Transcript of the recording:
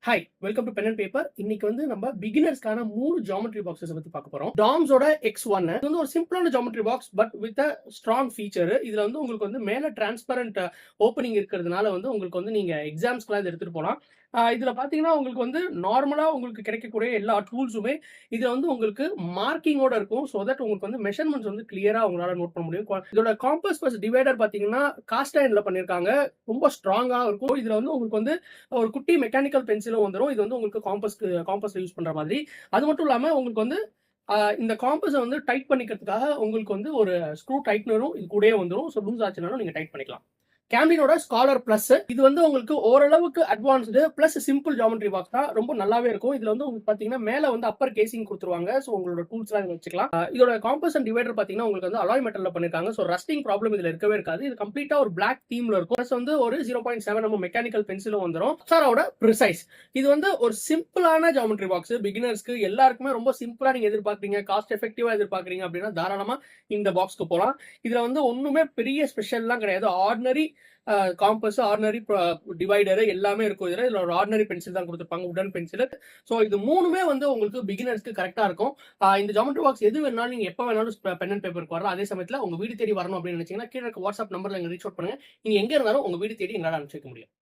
Hi welcome to pen and paper. இன்னைக்கு வந்து நம்ம பிகினர்ஸ்க்கான 3 ஜியோமெட்ரி பாக்ஸஸ் பத்தி பார்க்க போறோம். டாம்ஸோட X1 இது வந்து ஒரு சிம்பிளான geometry box but with a strong feature. இதுல வந்து உங்களுக்கு வந்து மேல டிரான்ஸ்பரண்ட் ஓப்பனிங் இருக்கிறதுனால வந்து உங்களுக்கு வந்து நீங்க எக்ஸாம்ஸ்க்குலாம் இதை எடுத்துட்டு போகலாம். இதுல பாத்தீங்கன்னா உங்களுக்கு வந்து நார்மலா உங்களுக்கு கிடைக்கக்கூடிய எல்லா டூல்ஸுமே இதுல வந்து உங்களுக்கு மார்க்கிங்கோட இருக்கும். ஸோ தட் உங்களுக்கு வந்து மெஷர்மெண்ட்ஸ் வந்து கிளியரா உங்களால நோட் பண்ண முடியும். இதோட காம்பஸ் பிளஸ் டிவைடர் பாத்தீங்கன்னா காஸ்ட் அயர்ன்ல பண்ணிருக்காங்க. ரொம்ப ஸ்ட்ராங்கா இருக்கும். இதுல வந்து உங்களுக்கு வந்து ஒரு குட்டி மெக்கானிக்கல் பென்சிலும் வந்துடும். இது வந்து உங்களுக்கு காம்பஸ்ல யூஸ் பண்ற மாதிரி. அது மட்டும் இல்லாம உங்களுக்கு வந்து இந்த காம்பஸை வந்து டைட் பண்ணிக்கிறதுக்காக உங்களுக்கு வந்து ஒரு ஸ்க்ரூ டைட்னரும் இது கூடயே வந்துடும். ஸோ லூஸ் ஆச்சுனாலும் நீங்க டைட் பண்ணிக்கலாம். கேம்லினோட ஸ்காலர் பிளஸ் இது வந்து உங்களுக்கு ஓரளவுக்கு advanced plus simple geometry box தான். ரொம்ப நல்லாவே இருக்கும். இதுல வந்து உங்களுக்கு பாத்தீங்கன்னா மேல வந்து அப்பர் கேசிங் கொடுத்துருவாங்க. ஸோ உங்களோட டூல்ஸ் எல்லாம் வச்சுக்கலாம். இதோட காம்பஸ் அண்ட் டிவைடர் பாத்தீங்கன்னா உங்களுக்கு வந்து அலாய் மெட்டல்ல பண்ணிருக்காங்க. ஸோ ரஸ்டிங் ப்ராப்ளம் இதுல இருக்கவே இருக்காது. இது கம்ப்ளீட்டா ஒரு பிளாக் தீம்ல இருக்கும். பிளஸ் வந்து ஒரு 0.7 mm மெக்கானிக்கல் பென்சிலும் வந்துடும். சாரோட ப்ரிசைஸ் இது வந்து ஒரு சிம்பிளான ஜியோமெட்ரி பாக்ஸ். பிகினர்ஸ்க்கு எல்லாருக்குமே ரொம்ப சிம்பிளா நீங்க எதிர்பார்க்குறீங்க, காஸ்ட் எஃபெக்டிவா எதிர்பார்க்குறீங்க அப்படின்னா தாராளமா இந்த பாக்ஸ்க்கு போகலாம். இதுல வந்து ஒண்ணுமே பெரிய ஸ்பெஷல்லாம் கிடையாது. ஆர்டினரி காம்பஸ், ஆர்டினரி டிவைடர் எல்லாமே இருக்கும். இதுல ஒரு ஆர்டினரி பென்சில் தான் கொடுத்துருப்பாங்க, உடன் பென்சில். ஸோ இது மூணுமே வந்து உங்களுக்கு பிகினர்ஸ்க்கு கரெக்டா இருக்கும். இந்த ஜியோமெட்ரி பாக்ஸ் எது வேணாலும் நீங்க எப்ப வேணாலும் பென் அண்ட் பேப்பருக்கு வரலாம். அதே சமயத்துல உங்க வீடு தேடி வரணும் அப்படின்னு நினைச்சீங்கன்னா கீழே வாட்ஸ்அப் நம்பர்ல எங்க ரீச் அவுட் பண்ணுங்க. நீங்க எங்க இருந்தாலும் உங்க வீடு தேடி எங்களால அனுப்பிச்சு வைக்க முடியும்.